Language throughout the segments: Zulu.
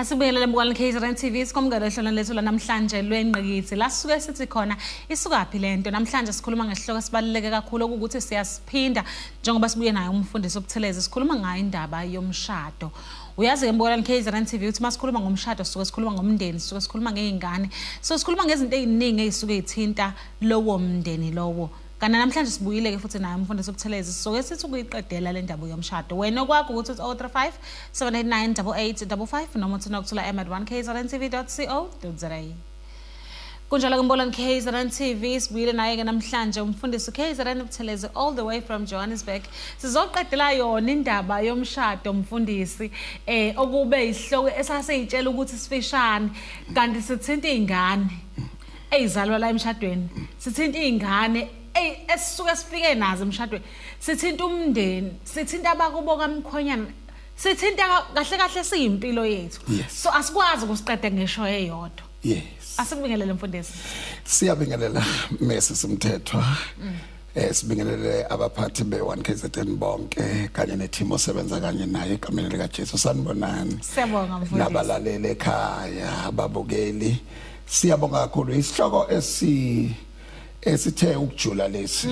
Asibingelele mbukani KZN TV sikomngelo ehlelo lethu namhlanje lwenqikithi la sisuke sithi khona isukaphi lento namhlanje sikhuluma ngesihloko sibaluleke kakhulu ukuthi siyasiphinda njengoba sibuye nayo umfundisi obuthelezi sikhuluma ngayo indaba yomshado. Uyazi ke mbukani KZN TV uthi masikhuluma ngomshado sisuke sikhuluma ngomndeni sisuke sikhuluma ngeingane so sikhuluma ngezinto eziningi ezisuke ithinta lowo mndeni lowo. Kana namhlanje sibuyile ke futhi naye umfundisi obuthelezi soke sithi ukuyiqedela le ndaba yomshado wena kwakho ukuthi 035 789 8855 noma uthi nokuthola m@1kzntv.co.za. Kunjalo ke mbukani KZN TV sibuyile naye ke namhlanje umfundisi KZN obuthelezi all the way from Johannesburg sizoqedela yona indaba yomshado umfundisi okube isihloko esaseyitshela ukuthi sifishane kanti sithinta izingane ezalwa la emshadweni sithinta izingane esisuke sifike nazo emshadweni sithinta umndeni sithinta abakubo kaMkhonyana sithinta kahle kahle siyimpilo yethu so asikwazi ukusiqeda ngisho eyodwa. Yes, asikubingelele mfundisi. Siyabingelela Messi Simthethwa sibingelele abaphathi be1KZN bonke kanye neteam osebenza kanye naye egameni lika Jesu sanibonani. Siyabonga mfundisi. Nabalaleli ekhaya ababukeli siyabonga kakhulu isihloko esithe ukujula lesi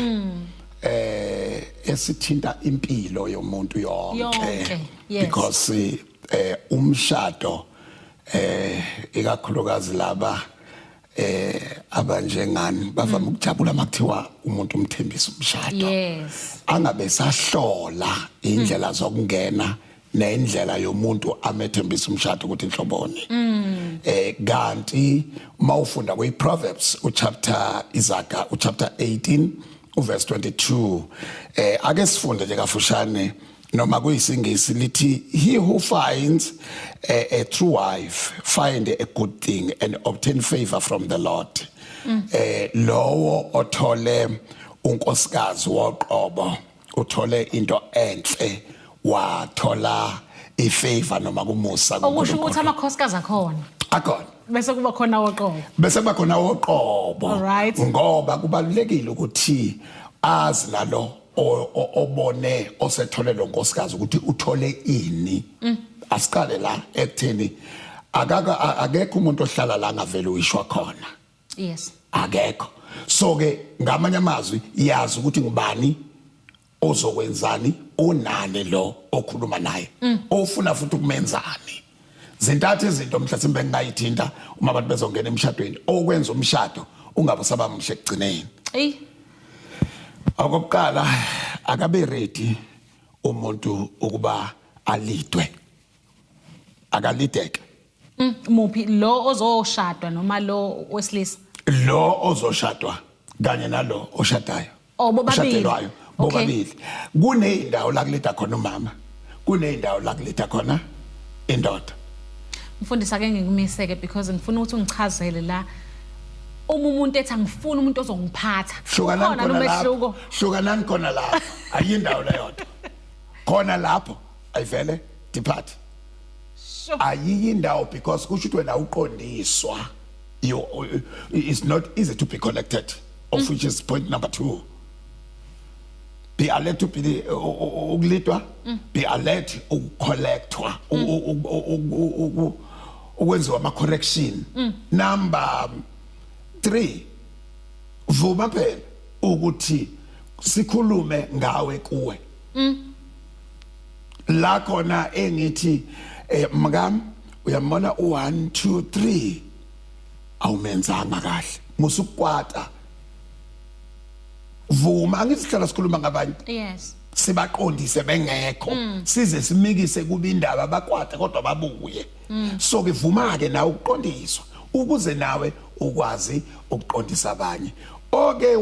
esithinta impilo yomuntu yonke because umshado ikakhulukazi laba abanjengani bavama ukujabula makuthiwa umuntu umthembisa umshado angabe sahlola indlela zokungena nendlela yomuntu amethembisa umshado ukuthi inhloboni kanti mawufunda kweProverbs uchapter Izaga uchapter 18 uverse 22 ake sifunde nje kafushane noma kuyisingisi lithi he who finds a true wife find a good thing and obtain favor from the Lord. Lowo othole unkosikazi woqobo uthole into enhle wathola ifavor noma kumusa okusho ukuthi amakhosikazi akhona bese kuba khona woqobo ngoba kubalulekile ukuthi azi nalo obone osethole lo nkosikazi ukuthi uthole ini asiqale la ekutheni akekho umuntu ohlala la ngavele uyishwa khona akekho so ke ngamanye amazwi yazi ukuthi ngubani ozokwenzani unane lo okhuluma naye ofuna futhi ukumenzani zintathu izinto mhlasimbe engayithinta uma abantu bezongena emshadweni okwenza umshado ungabe sabamuhle ekugcineni okokuqala akabe ready umuntu ukuba alidwe akalideke muphi lo ozoshadwa noma lo wesilisa lo ozoshadwa kanye nalo oshadayo bobabili kuneyindawo la kulida khona umama kuneyindawo la kulida khona indoda. Mfundisi ake ngikumiseke because ngifuna ukuthi ungichazele la umuntu ethi angifuni umuntu ozongiphatha khona nomehluko hlukanani khona la ayindawo leyodwa khona lapho ayivele depart ayindawo because kusho ukuthi wena uqondiswa it's not easy to be connected of which is point number 2. Be alert to be ukulidwa be alert ukucollectwa ukwenziwa ama correction. Number 3 vuma phela ukuthi sikhulume ngawe kuwe la khona engithi mngam uyambona u1 2 3 awumenzanga kahle musukwata vuma angisihlala sikhuluma ngabanye sibaqondise bengekho size simikise kuba indaba bakwata kodwa babuye so ke vuma ke nawe uqondiswa ukuze nawe ukwazi ukuqondisa abanye oke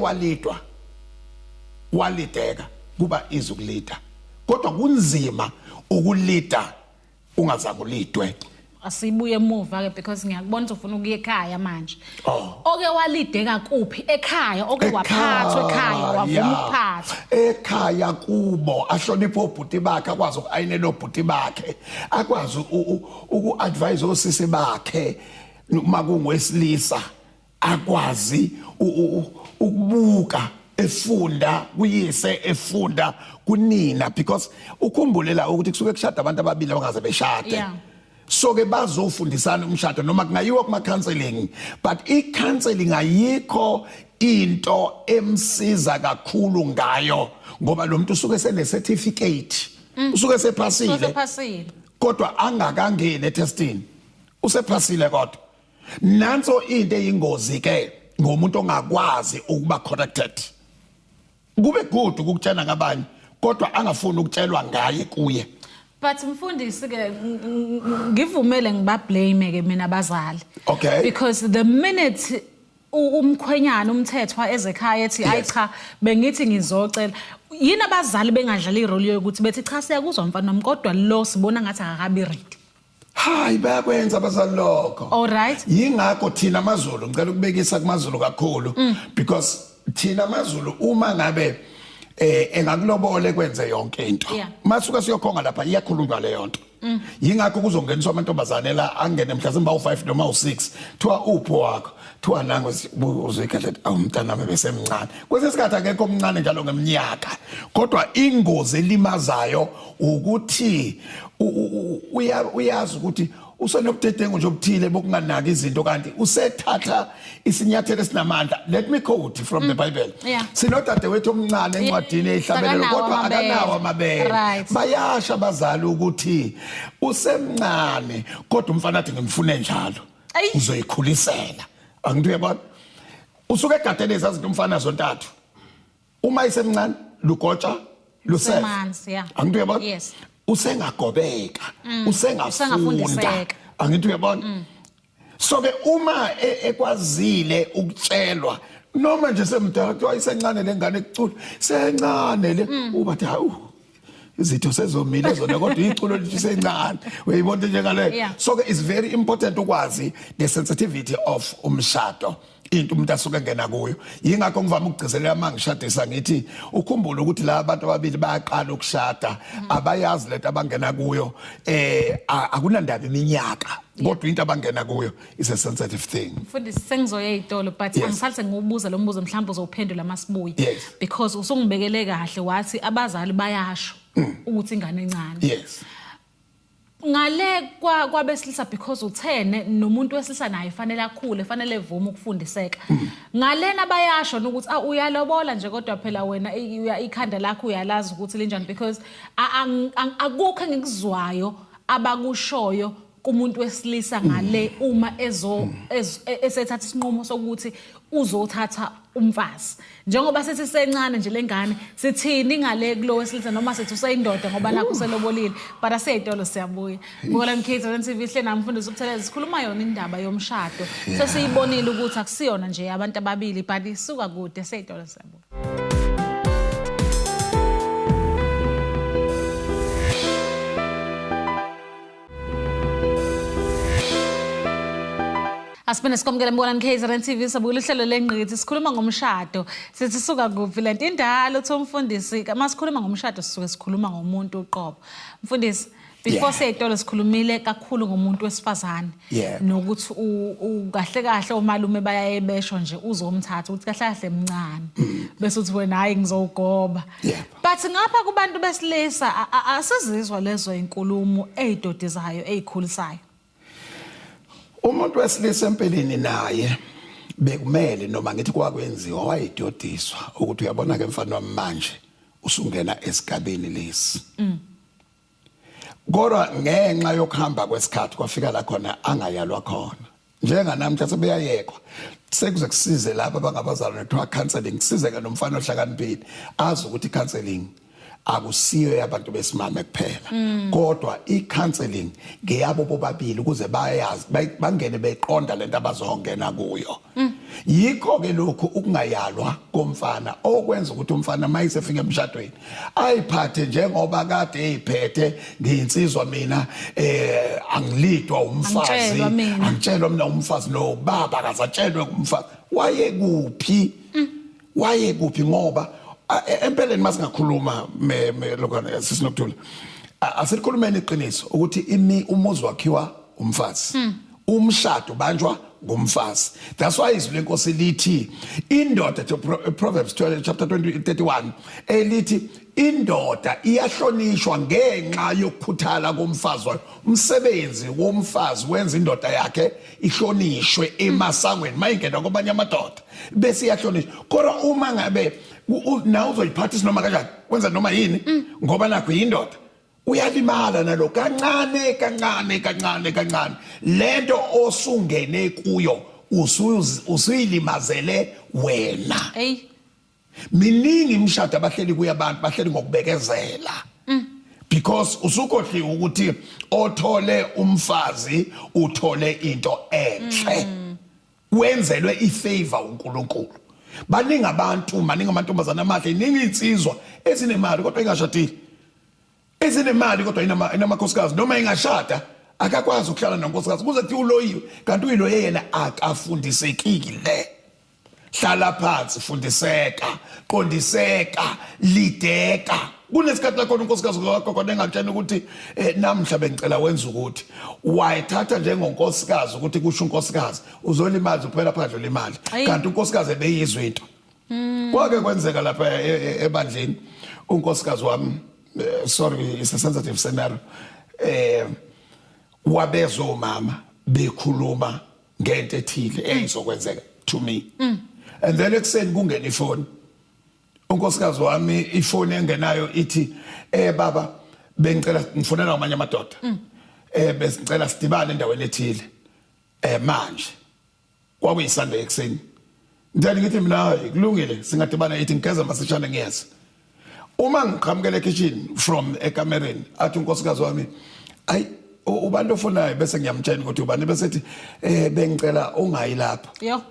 walideka kuba izukulida kodwa kunzima ukulida ungazakulidwe. Asibuye emuva ke because ngiyakubona ufuna ukuya ekhaya manje oke walideka kuphi ekhaya oke waphathwa ekhaya wavuma ukuphatha ekhaya kubo ahloniphe obhuti bakhe akwazi ukuayinela obhuti bakhe akwazi uku-advise osisi bakhe uma kungowesilisa akwazi ukubuka efunda kuyise efunda kunina because ukhumbule la ukuthi kusuke kushada abantu ababili abangaze beshade so ke bazofundisana umshado noma kungayiwa kuma counseling, but i-counseling ayikho into emsiza kakhulu ngayo ngoba lo muntu usuke sene certificate, usuke sephasile kodwa angakangeni etestini, usephasile kodwa. Nanso into eyingozi ke ngomuntu ongakwazi ukuba corrected. Kube good ukutshela ngabanye kodwa angafuni ukutshelwa ngaye kuye. But mfundisi ke ngivumele ngibablame ke mina abazali. Okay. Because the minute umkhwenyana umthethwa ezekhaya ethi hayi cha bengithi ngizocela, yini abazali bengadlala irole yokuthi bethi cha siyakuzwa mfana wami kodwa lo sibona ngathi akakabi ready. Hayi bayakwenza abazali lokho. All right. Yingakho thina amaZulu ngicela ukubekisa kumaZulu kakhulu because thina amaZulu uma ngabe engakulobole kwenze yonke into. Masuka siyokhonga lapha iyakhulunywa le yonto. Yingakho kuzongeniswa amantombazane la angene mhlawumbe u5 noma u6 thiwa upho wakho thiwa nango uzoyikhetha umntana nami besemncane. Kwesesikhathi akekho omncane njalo ngeminyaka kodwa ingozi elimazayo ukuthi uyazi ukuthi usenobudedengu nje obuthile bokunganaki izinto kanti usethatha isinyathelo esinamandla. Let me quote from the Bible. Sinodade wethu omncane encwadini ehlabelelo kodwa akanawo amabele. Bayasha abazali ukuthi usemncane kodwa umfana athi ngimfune njalo uzoyikhulisela. Angithi uyabona usuke egadele izazinto umfana zontathu uma isemncane lugotsha luseva. Angithi uyabona yes usengagobeka usengafunda. Angithi uyabona so ke uma ekwazile ukutshelwa noma nje semdala kuthiwa isencane lengane ekucula sencane le ubathi hawu izitho sezomile zona kodwa iculo lithi sencane uyibona nje ngale. So ke is very important ukwazi the sensitivity of umshado into umuntu asuke ngena kuyo. Yingakho ngivama ukugcizelela mangishadisa ngithi ukhumbule ukuthi la abantu ababili bayaqala ukushada abayazi lento abangena kuyo akunandaba iminyaka kodwa into abangena kuyo is a sensitive thing. Mfundisi sengizoya ezitolo but angisalise ngokubuza lo mbuzo mhlawumbe uzophendula masibuye because usungibekele kahle wathi abazali bayasho ukuthi ingane encane. Yes. Ngale kwabesilisa because uthene nomuntu wesilisa naye fanele akhule fanele evume ukufundiseka. Ngalena bayasho ukuthi uyalobola nje kodwa phela wena ikhanda lakho uyalazi ukuthi linjani because akukho engikuzwayo abakushoyo kumuntu wesilisa ngale uma esethatha isinqumo sokuthi uzothatha umfazi. Njengoba sethi sencane nje lengane sithini ngale kulo wesilisa noma sethi useyindoda ngoba nakho selobolile but aseyitolo siyabuya. Ngoba ngikhetha TV hle namfundisi ubuthelezi sikhuluma yona indaba yomshado. Sesiyibonile ukuthi akusiyona nje abantu ababili but isuka kude seyitolo siyabuya. Asibene sikomkele mbona KZN TV sabukela ihlelo lengqithi sikhuluma ngomshado sithi suka kuphi lento indalo uthi umfundisi masikhuluma ngomshado sisuke sikhuluma ngomuntu uqobo. Mfundisi before seyitolo sikhulumile kakhulu ngomuntu wesifazane nokuthi ukahle kahle omalume bayayebesho nje uzomthatha ukuthi kahle kahle emncane bese uthi wena hayi ngizowugoba. But ngapha kubantu besilisa asizizwa lezo inkulumo ezidodezayo ezikhulisayo. Umuntu wesilisa empeleni naye bekumele noma ngithi kwakwenziwa wayidodiswa ukuthi uyabona ke mfana wami manje usungena esigabeni lesi. Kodwa ngenxa yokuhamba kwesikhathi kwafika la khona angayalwa khona. Njenga namhla sebeyayekwa sekuze kusize laba abangabazalwane kuthiwa counseling kusizeke nomfana ohlakaniphile azi ukuthi counseling akusiyo yabantu besimame kuphela kodwa icounseling ngeyabo bobabili ukuze bayazi bangene beqonda lento abazongena kuyo. Yikho ke lokho ukungayalwa komfana okwenza ukuthi umfana mayisefika emshadweni ayiphathe njengoba kade eziphethe ngiyinsizwa mina angilidwa umfazi angitshelwa mina umfazi no baba akazatshelwe umfazi waye kuphi ngoba empeleni masingakhuluma lokho sisinokuthula asikhulumeni iqiniso ukuthi umuzi wakhiwa umfazi umshado banjwa ngumfazi. That's why izwi lenkosi lithi indoda Proverbs 12 chapter 31 elithi indoda iyahlonishwa ngenxa yokukhuthala komfazi wayo. Umsebenzi womfazi wenza indoda yakhe ihlonishwe emasangweni mayingena kwabanye amadoda bese iyahlonishwa. Kodwa uma ngabe nawe uzoyiphathisa noma kanjani wenza noma yini ngoba nakho indoda uyalimala nalo kancane lento osungene kuyo usuyilimazele wena. Miningi imishado abahleli kuya abantu bahleli ngokubekezela because usukhohliwe ukuthi othole umfazi uthole into enhle wenzelwe ifavor uNkulunkulu. Baningi abantu maningi amantombazana amahle iningi insizwa ezinemali kodwa ingashadile ezinemali kodwa inamakhosikazi noma ingashada akakwazi ukuhlala nonkosikazi kuze kuthi uloyiwe kanti uyiloye yena akafundisekile. Hlala phansi fundiseka qondiseka lideka kunesikhathi la khona unkosikazi wakho kodwa engatshela ukuthi namhla bengicela wenza ukuthi wayithatha njengonkosikazi ukuthi kusho unkosikazi uzolimaza uphela phandle lemali kanti unkosikazi ebeyizwe into kwake kwenzeka lapha ebandleni unkosikazi wami sorry it's a sensitive scenario wabezo mama bekhuluma ngento ethile eyizokwenzeka to me and then ekseni kungena ifoni unkosikazi wami ifoni engenayo ithi baba bengicela ngifonela amanye amadoda besicela sidibane endaweni ethile manje kwakuyisande ekseni ndani ngithi mina kulungile singadibana ithi ngigeza masishane ngiyeza uma ngiqhamukela ekitchen from ekamereni athi unkosikazi wami ayi ubani ofunayo bese ngiyamtshela ukuthi ubani bese ethi bengicela ungayi lapha yo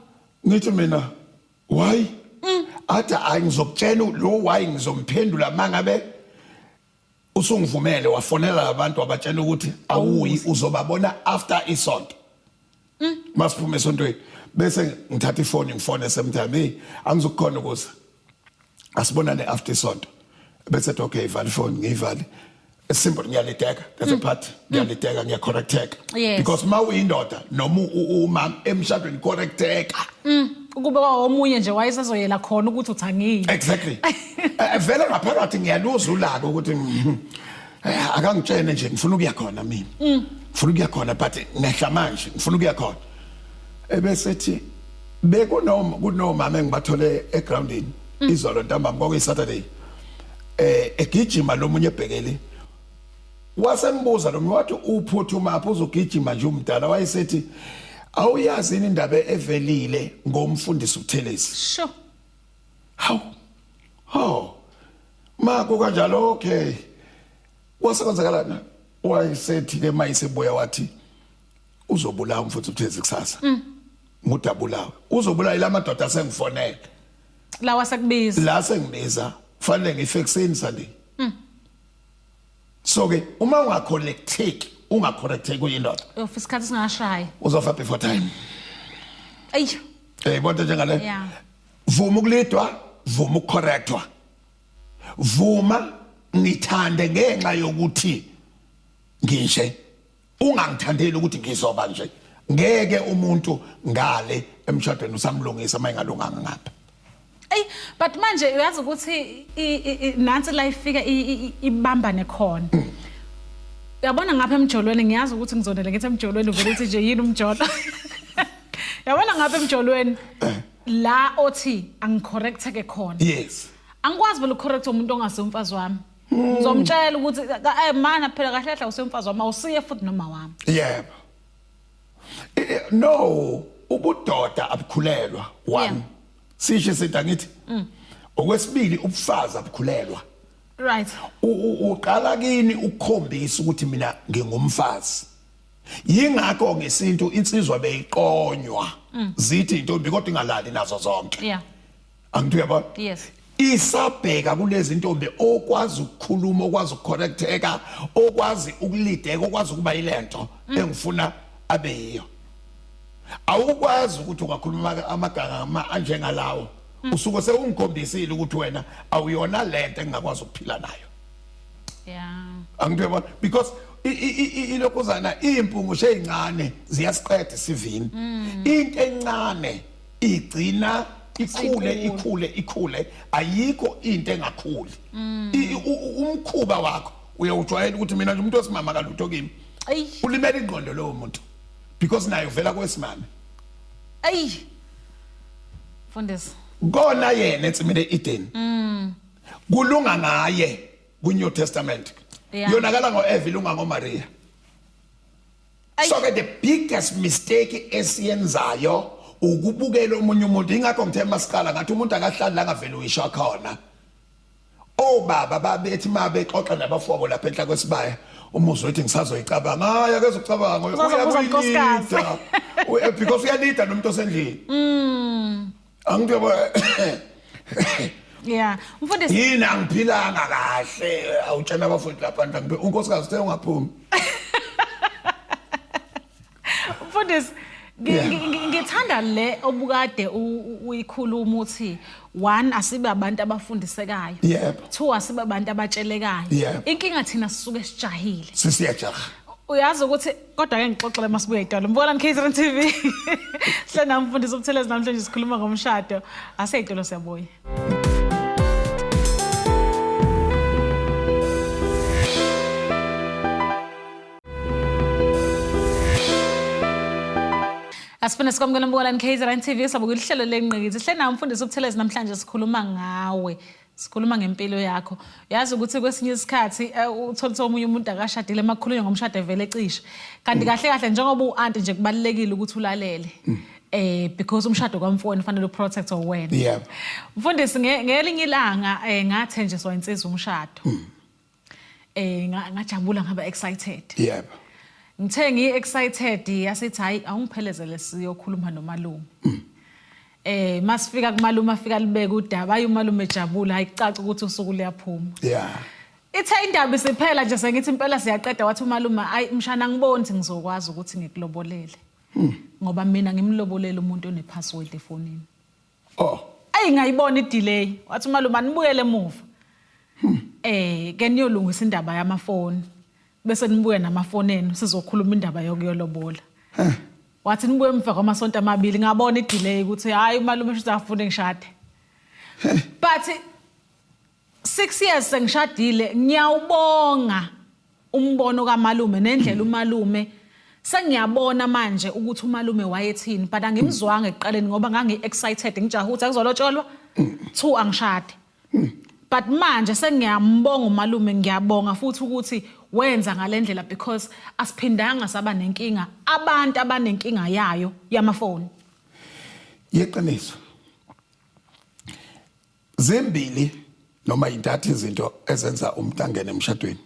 ngithi mina why athi ayingizokutshela lo why ngizomphendula mangabe usungivumele wafonela abantu abatshela ukuthi awuyi uzobabona after isonto masiphume esontweni bese ngithatha ifoni ngifone sometime hey angizokukhona ukuza asibonane after isonto bese ethi okay vala ifoni ngiyivale simple ngiyaliteka that's a part ngiyaliteka ngiyacorrecteka because ma uyindoda noma umama emshadweni correcteka ukube omunye nje wayesezoyela khona ukuthi uthangile exactly vele ngaphakathi ngiyaluza ulaka ukuthi akangitshene nje ngifuna ukuya khona mina ngifuna ukuya khona but ngehla manje ngifuna ukuya khona ebese ethi kunomama engibathole egroundini izolo ntambama kwakuyisaturday egijima lomunye ebhekele wasembuza lo wathi uphuthuma apho uzogijima nje umdala wayesethi awuyazi indaba evelile ngomfundisi uThelezi sure how mako kanjalo okay wasekonzakalana wayesethi ke mayisebuya wathi uzobulawa umfundisi uThelezi kusasa ngudabulawa uzobulawa ilamadoda asengifonela lawa sekubiza la sengibiza fanele ngifexeni Sunday so ke uma ungacorrecteki uyindoda isikhathi singashaya uzofa before time bonke njengale vuma ukulidwa vuma ukucorrectwa vuma ngithande ngenxa yokuthi ngishe ungangithandeli ukuthi ngizoba nje ngeke umuntu ngale emshadweni usamlungisa mayingalunganga ngapha but manje uyazi ukuthi nansi la ifika ibambane khona yabona ngapha emjolweni ngiyazi ukuthi ngizonela ngithi emjolweni vele uthi nje yini umjolo yabona ngapha emjolweni la othi angicorrecteke khona yes angikwazi vele ucorrect umuntu ongasumfazi wami ngizomtshela ukuthi mana phela kahle kahle usumfazi wami awusiye futhi noma wami yebo no ubudoda abukhulelwa one sisho sithi ngithi okwesibili ubufazi abukhulelwa right uqala kini ukukhombisa ukuthi mina ngingumfazi yingakho ngesintu insizwa beyiqonywa zithi intombi kodwa ingalali nazo zonke angithuya ba yes isabheka kulezi intombi okwazi ukukhuluma okwazi ukucorrecteka okwazi ukulideka okwazi ukuba yilento engifuna abeyiyo awukwazi ukuthi ungakhuluma amagama anjengalawo usuke sewungikhombisile ukuthi wena awuyona lento engakwazi ukuphila nayo yeah angithuya because ilokuzana impungu shezincane ziyasiqeda isivini into encane igcina ikhule ayikho into engakhuli umkhuba wakho uyawujwayela ukuthi mina nje umuntu osimama kalutho kimi ulimela ingqondo lo muntu because nayo vela kwesimame Mfundisi kona yena etsimile Eden kulunga ngaye ku New Testament yonakala ngoEva ilunga ngoMaria so the biggest mistake esiyenzayo ukubukela umunye umuntu ingakho ngithe masikala ngathi umuntu akahlali la ngavela uyisha khona obaba babethi mabexoxa nabafowabo lapha enhla kwesibaya umuzwe uthi ngisazoyicabanga hayi akezokucabanga uyakuyilida because uyalida nomuntu osendlini angiyabo yeah mfundisi yini angiphilanga kahle awutshela abafundi lapha ngibe unkosikazi uthe ungaphumi mfundisi ngithanda le obukade uyikhuluma uthi 1 asibe abantu abafundisekayo 2 asibe abantu abatshelekayo inkinga thina sisuke sijahile sisiyajaha uyazi ukuthi kodwa ke ngixoxele masibuye idolo mbona KZN TV hlena mfundisi uButhelezi namhlanje sikhuluma ngomshado aseyidolo siyabuya Asifuna sikwamukela mbona KZN TV sabuka ihlelo lenqikisi hlena mfundisi uButhelezi namhlanje sikhuluma ngawe sikhuluma ngempilo yakho yazi ukuthi kwesinye isikhathi uthola omunye umuntu akashadile emakhulunywa ngomshado evele ecishe kanti kahle kahle njengoba uanti nje kubalekile ukuthi ulalele because umshado kwamfowenu ufanele uprotect wena mfundisi ngelinye ilanga ngathenjiswa insizwa umshado ngajabula ngaba excited ngithe ngi-excited yasithi hayi awungiphelezele siyokhuluma nomalume masifika kumalume afika libeka udaba hayi umalume ejabula hayi kucaca ukuthi usuku liyaphuma ithe indaba isiphela nje sengithi impela siyaqeda wathi umalume hayi mshana ngiboni ukuthi ngizokwazi ukuthi ngikulobolele ngoba mina ngimlobolela umuntu onepassword efonini ngayibona idelay wathi umalume anibuyele emuva ke niyolungisa indaba yamafoni bese nibuye namafoni enu sizokhuluma indaba yokuyolobola wathi nibuye emva kwamasonto amabili ngabona idelay ukuthi hayi umalume usho afune ngishade but 6 years sengishadile ngiyawubonga umbono kaMalume nendlela uMalume sengiyabona manje ukuthi uMalume wayethini but angimzwanga eqaleni ngoba ngangi excited ngijaha ukuthi akuzolotsholwa 2 angishade but manje sengiyambonga uMalume ngiyabonga futhi ukuthi wenza ngalendlela because asiphindanga saba nenkinga abantu abanenkinga yayo yamafoni yeqiniso zembili noma intathu izinto ezenza umuntu angene emshadweni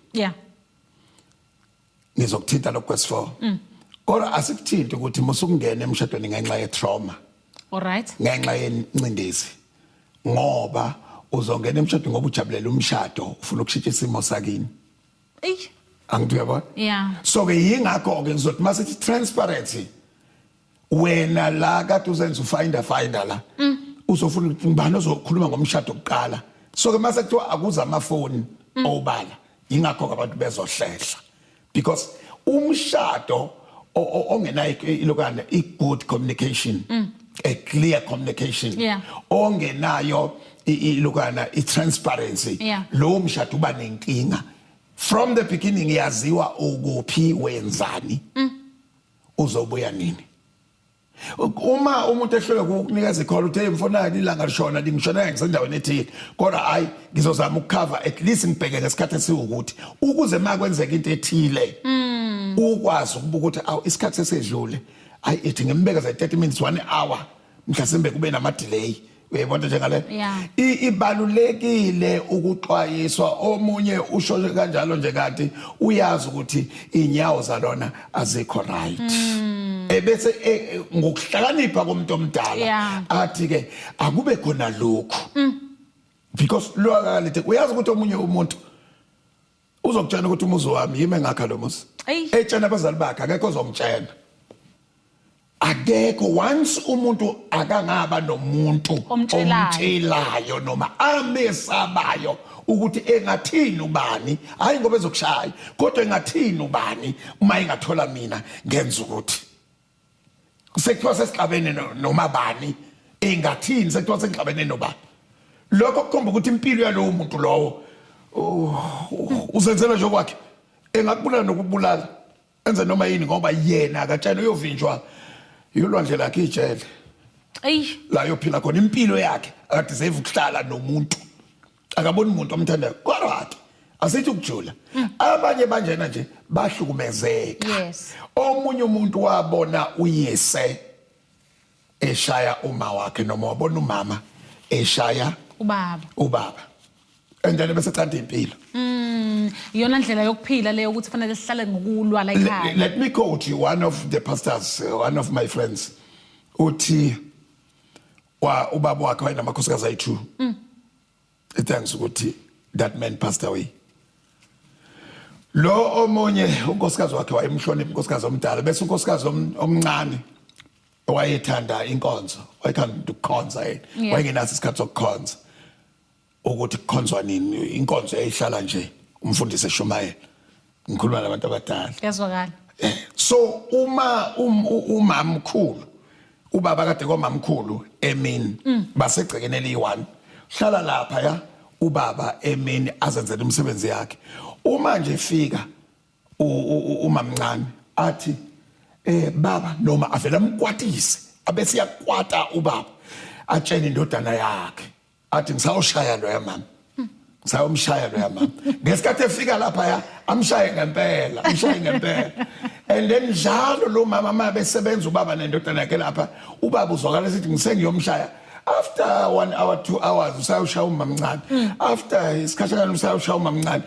ngizokuthinta lokwes4 kodwa asikuthinta ukuthi musukungena emshadweni ngenxa ye trauma alright ngenxa yencindezi ngoba uzongena emshadweni ngoba ujabulela umshado ufuna ukushintsha isimo sakini angiyabona so ke yingakho ke ngizothi masithi transparency wena la kade uzenza ufinder la uzofuna ukuthi ngibani ozokhuluma ngomshado oqala so ke mase kuthiwa akuza amafoni obala yingakho abantu bezohlehla because umshado ongenayo ilokana i-good communication a clear communication ongenayo ilokana i-transparency lo mshado uba nenkinga from the beginning yaziwa ukuphi wenzani uzobuya nini uma umuntu ehluleka ukunikeza ikhola uthe mfona ilanga lishona lingishona ngisendaweni ethile kodwa hayi ngizozama ukucover at least ngibheke ngesikhathi esiwukuthi ukuze makwenzeka into ethile ukwazi ukubuka ukuthi awu isikhathi sesedlule hayi ethi ngimbeka za 30 minutes 1 hour mhlasimbe kube nama delay uyabona njengale ibalulekile ukuxwayiswa omunye usho kanjalo nje kanti uyazi ukuthi inyawo zalona azikho right ebese ngokuhlakanipha komuntu omdala athi ke akube khona lokho because lokalethi uyazi ukuthi omunye umuntu uzokutshela ukuthi umuzi wami yime ngakha lo muzi etshena abazali bakhe akekho ozomtshela akekho once umuntu akangaba nomuntu omtshelayo noma amesabayo ukuthi engathini ubani hayi ngoba ezokushaya kodwa engathini ubani uma engathola mina ngenza ukuthi sekuthiwa sesiqabene noma bani engathini sekuthiwa sesiqabene nobani lokho kukhomba ukuthi impilo yalowo muntu lowo uzenzela nje kwakhe engakubulala nokubulala enze noma yini ngoba yena akatshela uyovinjwa yolwandle lakhe ijele la yophila khona impilo yakhe akadeserve ukuhlala nomuntu akaboni umuntu omthandayo kodwa asithi ukujula abanye banjena nje bahlukumezeka omunye umuntu wabona uyise eshaya uma wakhe noma wabona umama eshaya ubaba endele bese canta impilo iyona ndlela yokuphila leyo ukuthi fanele sihlale ngokulwa la ekhaya. Let me quote you one of the pastors, one of my friends uthi ubaba wakhe wayinamakhosikazi ayi-2 thanks ukuthi that man passed away. Lo omunye unkosikazi wakhe wayemhlonipha unkosikazi omdala bese unkosikazi omncane wayethanda inkonzo wayekhanda ukukhonza yena wayengenaso isikhathi sokukhonza ukuthi kukhonzwa nini inkonzo eyihlala nje umfundisi eshumayela ngikhuluma nabantu abadala yazwakala. So umamkhulu ubaba kade komamkhulu emini basegcekeni eli1 hlala lapha ya ubaba emini azenzele umsebenzi yakhe uma nje fika umamncane athi baba noma avela amkwatise abese yakwata ubaba atshela indodana yakhe athi ngisawushaya lo yamama ngisawumshaya lo yamama ngesikhathi efika lapha ya amshaye ngempela and then njalo lo mama mabesebenza ubaba nendodana yakhe lapha ubaba uzwakala sithi ngisengiyomshaya after 1 hour 2 hours usawushaya umamncane after isikhathana usawushaya umamncane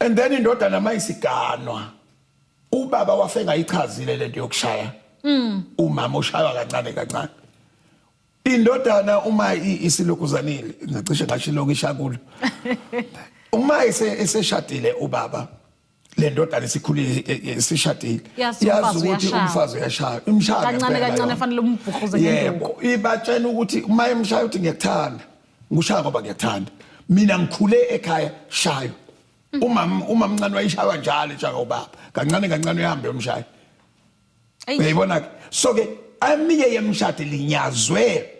and then indodana mayisiganwa ubaba wafenga ichazile lento yokushaya umama ushaywa kancane indodana uma isilokuzanile ngicishe ngashiloko ishakulo uma eseshadile ubaba le ndodana isikhulile esishadile yazi ukuthi umfazi uyashaya imshaya kancane fanele umbhukuze ngenduku ibatshena ukuthi uma emshaya uthi ngiyakuthanda ngushaya ngoba ngiyakuthanda mina ngikhule ekhaya shayo uma mncane wayishaywa njalo njalo ubaba kancane uhambe umshaya uyayibona so ke amiye yemshado linyazwe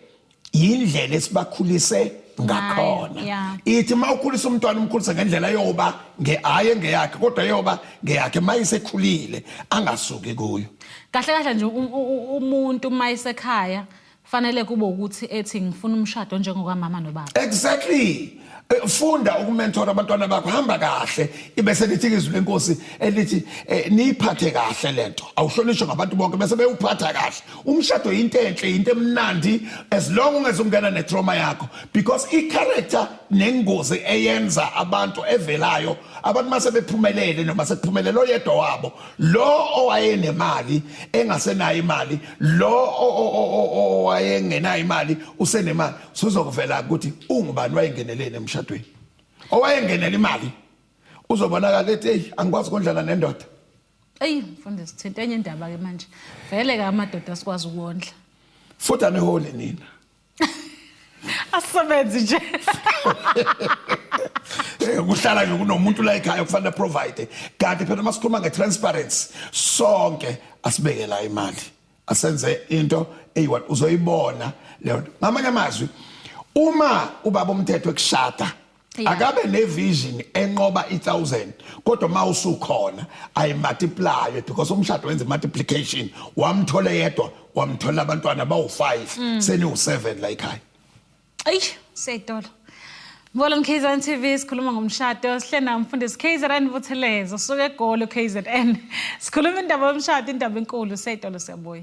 indlela esibakhulise ngakhona ithi mawukhulisa umntwana umkhulisa ngendlela yoba ngeaye ngeyakhe kodwa yoba ngeyakhe mayisekhulile angasuki kuyo kahle nje umuntu mayisekhaya fanele kube ukuthi ethi ngifuna umshado njengokwamama nobaba exactly funda ukumentora abantwana bakho hamba kahle ibese lithi izwi lenkosi elithi niphathe kahle lento awuhlonishwe ngabantu bonke bese beyuphatha kahle umshado into enhle into emnandi as long ungezungena netrauma yakho because i-character nengozi eyenza abantu evelayo abantu mase bephumelele noma sekuphumelele oyedwa wabo lo owayenemali engasenayo imali lo owayengenayo imali usenemali sizokuvela ukuthi ungubani wayengenelene emshadweni owayengenela imali uzobonakala ethi hey angikwazi ukondlana nendoda mfundisi thinta enye indaba ke manje vele ke amadoda sikwazi ukondla futhi anehole nina asebenzi nje kuhlala nje kunomuntu la ekhaya kufanele provide kanti phela masikhuluma ngetransparency sonke asibeke la imali asenze into eyi1 uzoyibona leyo ngamanye amazwi uma ubaba umthetho ekushada akabe nevision enqoba 1000 kodwa mawusukhona ayimultiply because umshado wenza multiplication wamthola yedwa wamthola abantwana bawu5 seni u7 la ekhaya seyitolo Mbona KZN TV sikhuluma ngomshado sihlena umfundisi KZN Vuthelezo suke eGoli KZN sikhuluma indaba yomshado indaba enkulu seyitolo siyabuya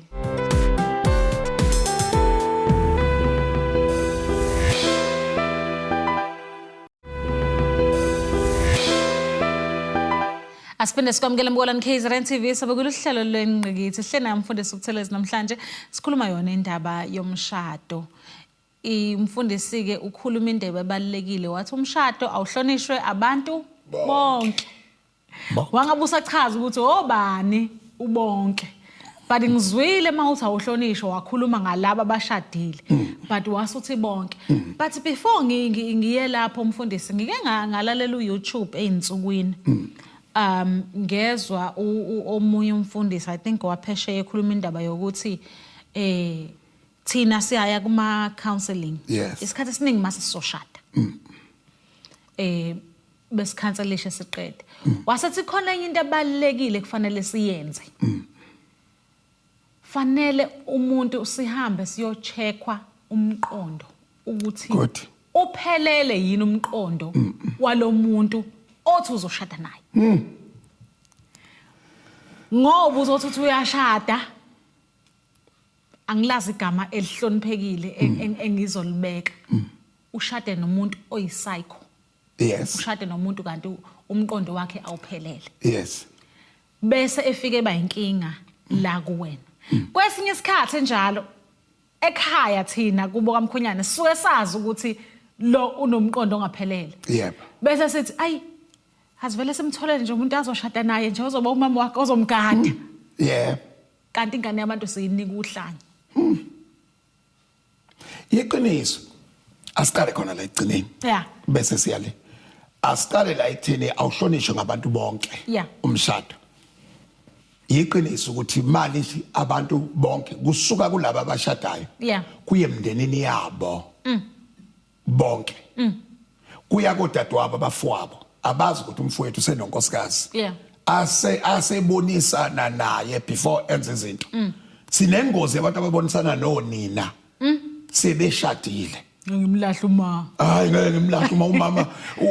Asipende sikwamukela Mbona KZN TV sabekule uhlelo lwengqikithi sihlena umfundisi Vuthelezo namhlanje sikhuluma yona indaba yomshado umfundisi ke ukhuluma indaba ebalekile wathi umshado awuhlonishwe abantu bonke wangabe usachaza ukuthi obani ubonke but ngizwile mawuthi awuhlonishwa wakhuluma ngalabo abashadile but wasuthi bonke but before ngiye lapho umfundisi ngike ngalalela uYouTube einsukwini ngezwa omunye umfundisi I think waphesheya ekhuluma indaba yokuthi thina siyaya kuma counseling isikhathi esiningi mase sizoshada besikhanselishe siqede wasethi khona enye into ebalekile kufanele siyenze fanele umuntu sihambe siyocheckwa umqondo ukuthi uphelele yini umqondo walomuntu othi uzoshada naye ngoba uzothi uyashada angilazi igama elihloniphekile engizolibeka ushade nomuntu oyipsycho ushade nomuntu kanti umqondo wakhe awuphelele bese efike bayinkinga la kuwena kwesinye isikhathi njalo ekhaya thina kubo kamkhonyane sisuke sazi ukuthi lo unomqondo ongaphelele bese sithi ayi asivele simtholele nje umuntu azoshada naye nje ozoba umama wakhe ozomgada kanti ingane yabantu siyinika uhlanya iqiniso asiqale khona la egcineni bese siyale asiqale la ekutheni awuhlonishwe ngabantu bonke umshado iqiniso ukuthi mali abantu bonke kusuka kulabo abashadayo kuye emndenini yabo bonke kuya kodadewabo abafowabo abazi ukuthi umfowethu senonkosikazi asebonisana naye before enze izinto sinengozi abantu ababonisana nonina sebeshadile ngimlahla uma hayi ngeke ngimlahla umama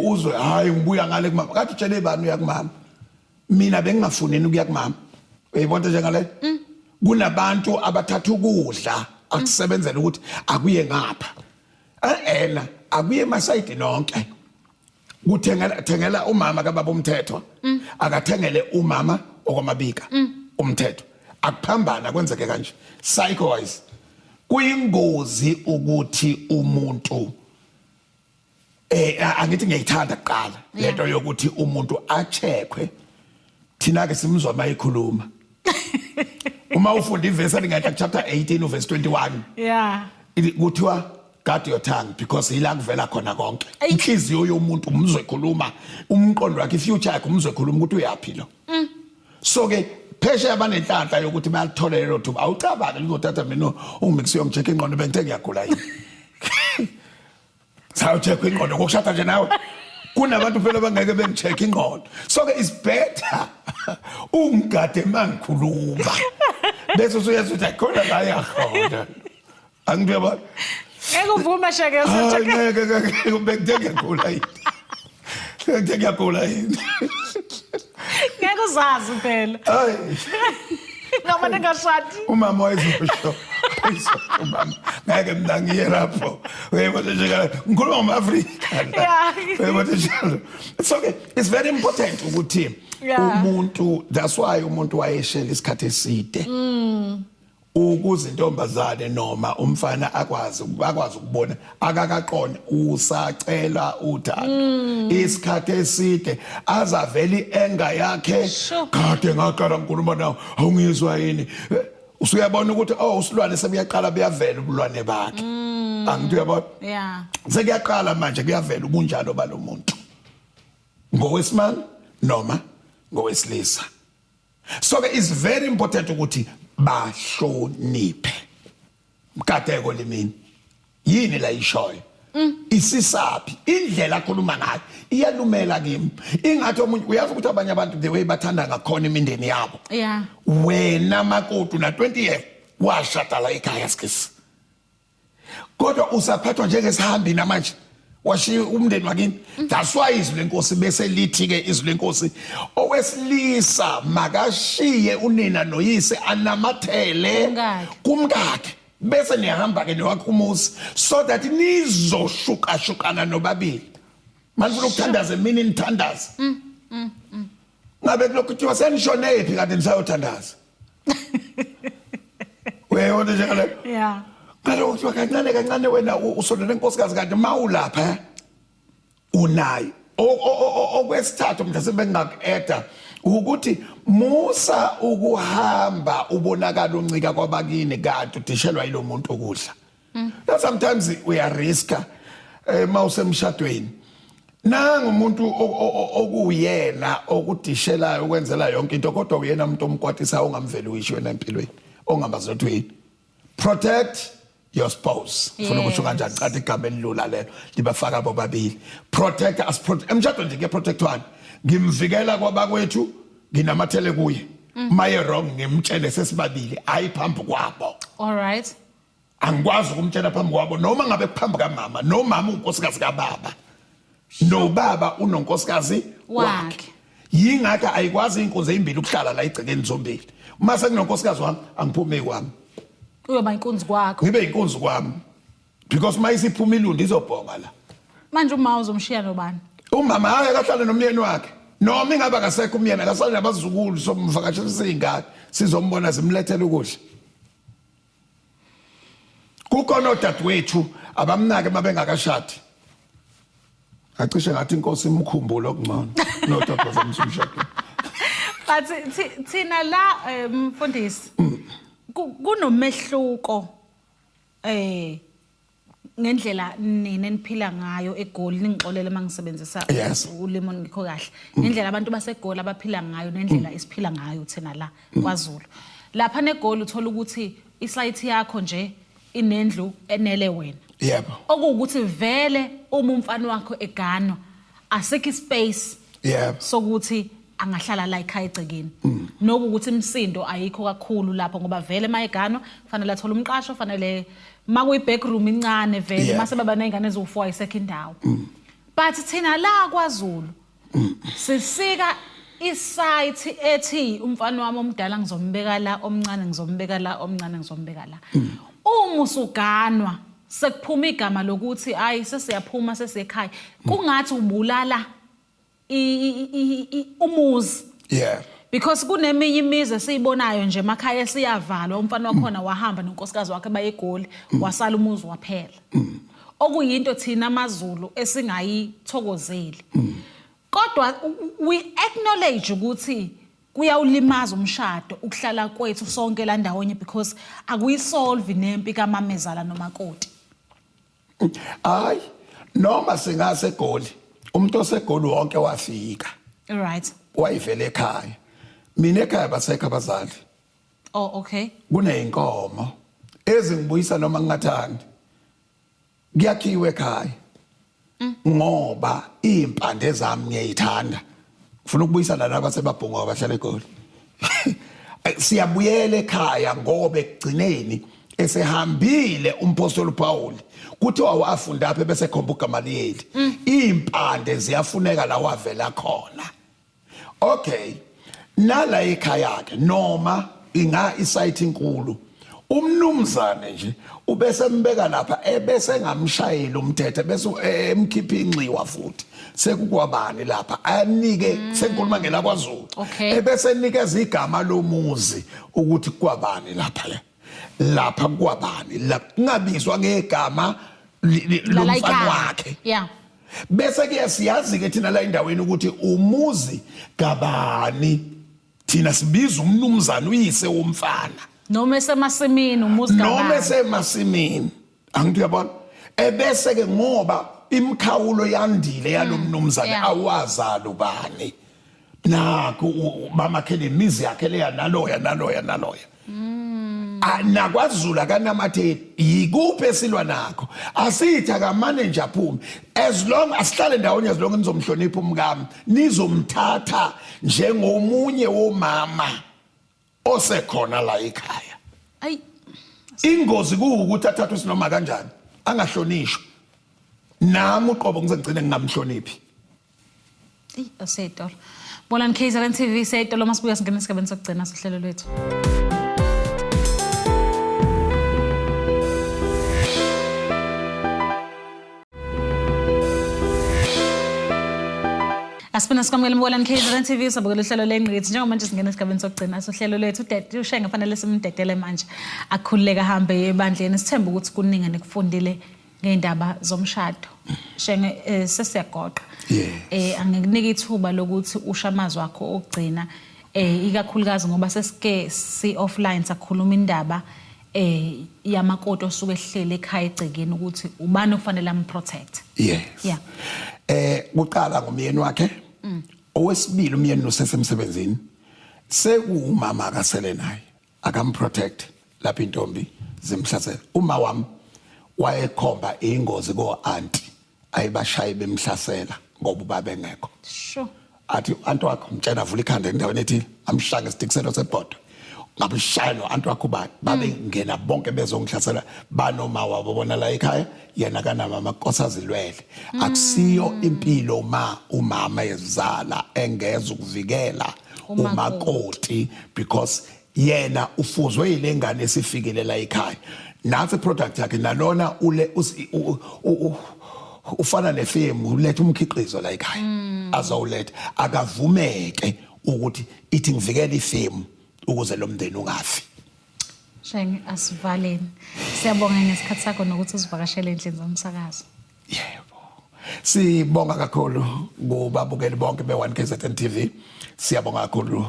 uzwe hayi ngibuya ngale kumama kathi utshele bani uya kumama mina bengingafuneni ukuya kumama uyibona njengale kunabantu abathatha ukudla akusebenzela ukuthi akuye ngapha akuye emasayidi nonke kuthengela umama kababa umthetho akathengele umama okwamabika umthetho akuphambana kwenzeke kanje psychowise kuyingozi ukuthi umuntu angithi ngiyithanda kuqala lento yokuthi umuntu acheckwe thina ke simzwa mayikhuluma uma ufunda iverse elingathi chapter 18 verse 21 kuthiwa guard your tongue because ila kuvela khona konke inhliziyo yomuntu umzwe ekhuluma umqondo wakhe future yakhe umzwe ekhuluma ukuthi uyaphila so ke pheshe abanenhlanhla yokuthi bayalithola lelo thuba awucabanga ngizothatha mina ungimikisi yongicheck ingqondo bengithe ngiyagula yini sawucheck ingqondo ngokushada nje nawe kunabantu phela bangeke bengicheck ingqondo so ke is better ungade mangikhuluma bese usuyenza ukuthi khona la yakhona angiyaba ngekuvuma sheke usecheck ngeke bengithe ngiyagula yini ngeke ngiyagula yini ngeke uzazi phela hayi noma ngashadi umama wayezosho umama ngeke mina ngiye lapho wayebona nje ngikhuluma ngamaAfrika wayebona nje so it's very important ukuthi umuntu that's why umuntu wayeshela isikhathi eside ukuze intombazane noma umfana akwazi ukubona akakaqona usacela uthando isikhathi eside azaveli enga yakhe kade ngaqala ngikhuluma nawe awungizwa yini usuyabona ukuthi usilwane sebuyaqala buyavela ubulwane bakhe angithi uyabona sekuyaqala manje kuyavela ubunjalo balomuntu ngowesimanga noma ngowesilisa so ke is very important ukuthi bahloniphe mkateko limini yini la ishoyo isisaphi indlela akhuluma ngayo iyalumela kimi ingathi umuntu uyazi ukuthi abanye abantu the way bathanda ngakhona imindeni yabo wena makoti na 20 years washada la ekhaya skisi kodwa usaphathwa njengesihambi namanje washiya umndeni wakini that's why izwi lenkosi bese lithi ke izwi lenkosi owesilisa makashiye unina noyise anamathele kumkakhe bese niyahamba ke nowakhe umuzi so that nizoshukashukana nobabili manje ukuthandaza mina nithandaza ngabe lokhu kuthiwa senishonephi kanti nisayothandaza wena nje kale Kaloku kancane kancane wena usondele inkosikazi kanti mawulapha unayo okwesithathu mhlawumbe bengaku-eda ukuthi musa ukuhamba ubonakala uncika kwabakini kanti udishelwa yilo muntu ukudla. Now sometimes uyariska mawusemshadweni nanga umuntu okuyena okudishelayo ukwenzela yonke into kodwa uyena umuntu omkwatisa ongamveli uyisho wena empilweni ongambazi ukuthi protect your spouse. Ufuna ukusho kanjani cha igama elilula lelo libafaka bobabili. Protect us emshadweni nje ngeprotectwana. Ngimvikela kwabakwethu nginamathele kuye. Maye wrong ngimtshele sesibabili ayiphambi kwabo. All right. Angikwazi ukumtshela phambi kwabo noma ngabe kuphambi kamama nomama unkosikazi kababa. No baba unonkosikazi wakhe. Yingakho ayikwazi inkunzi ezimbili ukuhlala la igcekeni zombili. Uma sekunonkosikazi wami angiphumi kwami. Uyoba inkunzi kwakho. Ngibe inkunzi kwami. Because mayisiphuma ilundi izobhonga la. Manje uma uzomshiya nobani? Umama hayi akahlale nomyeni wakhe. Noma ingaba akasekho umyeni akasale nabazukulu somvakashelisa izingane sizombona zimlethela ukudla. Kukhona odadewethu abamnake mabengakashadi. Acishe ngathi inkosi imkhumbulo okungcono nodaba zomshado. But thina la mfundisi kunomehluko ngendlela nina eniphila ngayo eGoli ningixolele mangisebenzisa ulimo ngikho kahle ngendlela abantu baseGoli abaphila ngayo nendlela esiphila ngayo thina la kwaZulu. Lapha neGoli uthola ukuthi isite yakho nje inendlu enele wena. Yebo. Okuwukuthi vele uma umfana wakho eGhana asikho ispace sokuthi angahlala la ekhaya egcekeni. Nokuthi imsindo ayikho kakhulu lapho ngoba vele mayeGhana kufanele athola umqasho kufanele makuyi backroom incane vele mase baba nezingane eziwu4 ayisekho indawo. But thina la kwaZulu sisika isite ethi umfana wami omdala ngizombeka la omncane ngizombeka la omncane ngizombeka la. Uma usuganwa sekuphuma igama lokuthi hayi sesiyaphuma sesiyekhaya kungathi ubulala umuzi. Because kuneminye imizi esiyibonayo nje emakhaya esiyavalwa umfana wakhona wahamba nonkosikazi wakhe baye eGoli wasala umuzi waphela. Okuyinto thina amaZulu esingayithokozeli. Kodwa we acknowledge ukuthi kuyawulimaza umshado ukuhlala kwethu sonke la ndawonye because akuyisolve nempi kaMamezala nomakoti. Hayi noma singase eGoli umuntu oseGoli wonke wafika. Right. Wayivele ekhaya. Mina ekhaya basekho abazali. Oh okay. Kuneyinkomo ezingibuyisa noma ngingathandi. Kuyakhiwe ekhaya. Ngoba impande zami ngiyayithanda. Ufuna ukubuyisana nabasebabhunga abahlala eGoli. Siyabuyela ekhaya ngoba ekugcineni esehambile umpostoli Paul kuthiwa wafunda apha bese khomba uGamaliyeli. Impande ziyafuneka la wavela khona. Okay. Nala ekhaya yakhe noma inga isite inkulu. Umnumzane nje ubese mbeka lapha ebese ngamshayela umthetho bese emkhipha inxiwa futhi. Sekukwabani lapha anike senkuluma ngela kwaZulu. Ebese nikeza igama lomuzi ukuthi kwabani lapha. Lapha kwabani la ngabizwa ngegama lomfana wakhe. Bese ke siyazi ke thina la endaweni ukuthi umuzi kabani thina sibiza umnumzane uyise womfana noma esemasimini umuzi kabani noma esemasimini angiyabona ebese ke ngoba imkhawulo yandile yalomnumzane awazala ubani naku bamakhele imizi yakhe leya naloya nakwaZulu akanamatheli yikuphi esilwa nakho asitha kamane nje aphume as long asihlale ndawonye as long nizomhlonipha umkami nizomthatha njengomunye womama osekhona la ekhaya. Ay ingozi ukuthi athathwe sinoma kanjani angahlonishwa nami uqobo ngizengcine ngingamhloniphi. Asetolo Bolani KZN TV setolo masibuya singena esigabeni sokugcina sohlelo lwethu. Asipina sikwamukela Bolani KZN TV sabukela uhlelo lengqikithi njengamanje singena esigabeni sokugcina sohlelo lwethu. Udade uShenga fanele simdedele manje akhululeka hambe ebandleni sithemba ukuthi kuningi nekufundile ngeindaba zomshado shenge sesiyagoqa Yes. angikunika ithuba lokuthi usha amazwi wakho okugcina ikakhulukazi ngoba sesike si offline sakhuluma indaba yamakoti osuke ehlele ekhaya egcekeni ukuthi ubani ofanele amprotect. Yes. Yeah. Uqala ngomyeni wakhe. Owesibili umyeni usesemsebenzini. Sekuumama akasele naye. Akamprotect lapha intombi zimhlasela. Uma wami wayekhomba ingozi ko auntie ayibashaye bemhlasela ngoba ubaba engekho. Sure. Athi anti wakho umtshela avula ikhanda endaweni ethile amshaya ngesitikselo sebhodo. Ngabe shayino anti wakho babe ngena bonke bezongihlasela banoma wabo bona la ekhaya yena kanama amakosazilwele akusiyo impilo umama ezala engeza ukuvikela umakoti because yena ufuzwe ilengane esifikile la ekhaya nansi product yakhe nalona ule ufana nefemu uletha umkhiqizo la ekhaya azowuletha akavumeke ukuthi ithi ngivikela ifemu ukuze lo mndeni ungafi. Shenge asivaleni. Siyabonga ngesikhathi sakho nokuthi usivakashele endlini zomsakazo. Yebo. Sibonga kakhulu kubabukeli bonke be1KZN TV. Siyabonga kakhulu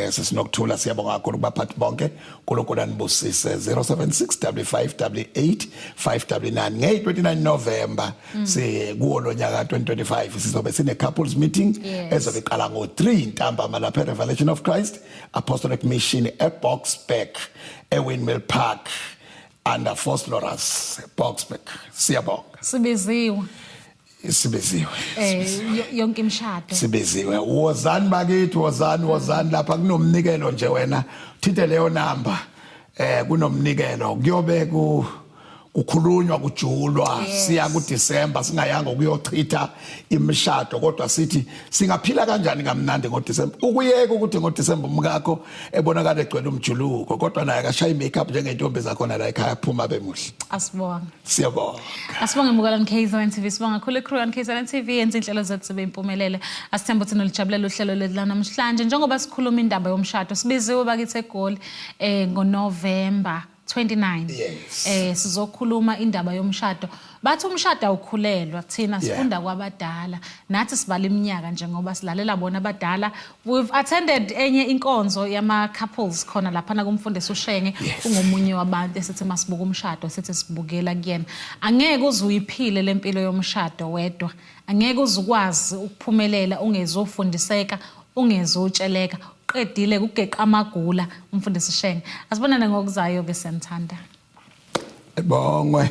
sesinokuthula siyabonga kakhulu kubaphathi bonke uNkulunkulu anibusise 076558859 nge-29 November sikuwo lo nyaka 2025 sizobe sine couples meeting ezobe iqala ngo3 ntambama lapha Revelation of Christ Apostolic Mission eBoxback eWindmill Park under Foslorus Boxback. Siyabonga. Sibiziwe. Sibeziwe. Yonke imishado. Sibeziwe. Wozani bakithi wozani lapha kunomnikelo nje wena. Thinte leyo number. Kunomnikelo kuyobe kukhulunywa kujulwa siya ku December singayanga ukuyochitha imishado kodwa sithi singaphila kanjani kamnandi ngo December. Ukuyeka ukuthi ngo December umkakho ebonakala egcwele umjuluko kodwa naye akashaya makeup njengentombi zakhona la ekhaya phuma bemuhle. Asibonga. Siyabonga. Asibonga mbukalani KZN TV sibonga khulu crew on KZN TV yenza inhlelo zethu sibe impumelele. Asithemba ukuthi nolijabulela uhlelo lethu la namhlanje njengoba sikhuluma indaba yomshado sibiziwe bakithi eGoli ngo November 29. Yes. Sizokhuluma indaba yomshado. Bathi umshado awukhulelwa thina sifunda kwabadala. Nathi sibala iminyaka njengoba silalela bona abadala. We've attended enye inkonzo yama couples khona lapha na kumfundisi uShenge ungomunye wabantu esithi masibuka umshado sithi sibukela kuyena. Angeke uzuyiphile lempilo yomshado wedwa. Angeke uzukwazi ukuphumelela ungezofundiseka ungezotsheleka. Qedile kugeqa amagula umfundisi Shenge asibonane ngokuzayo ke senthanda Bongwe.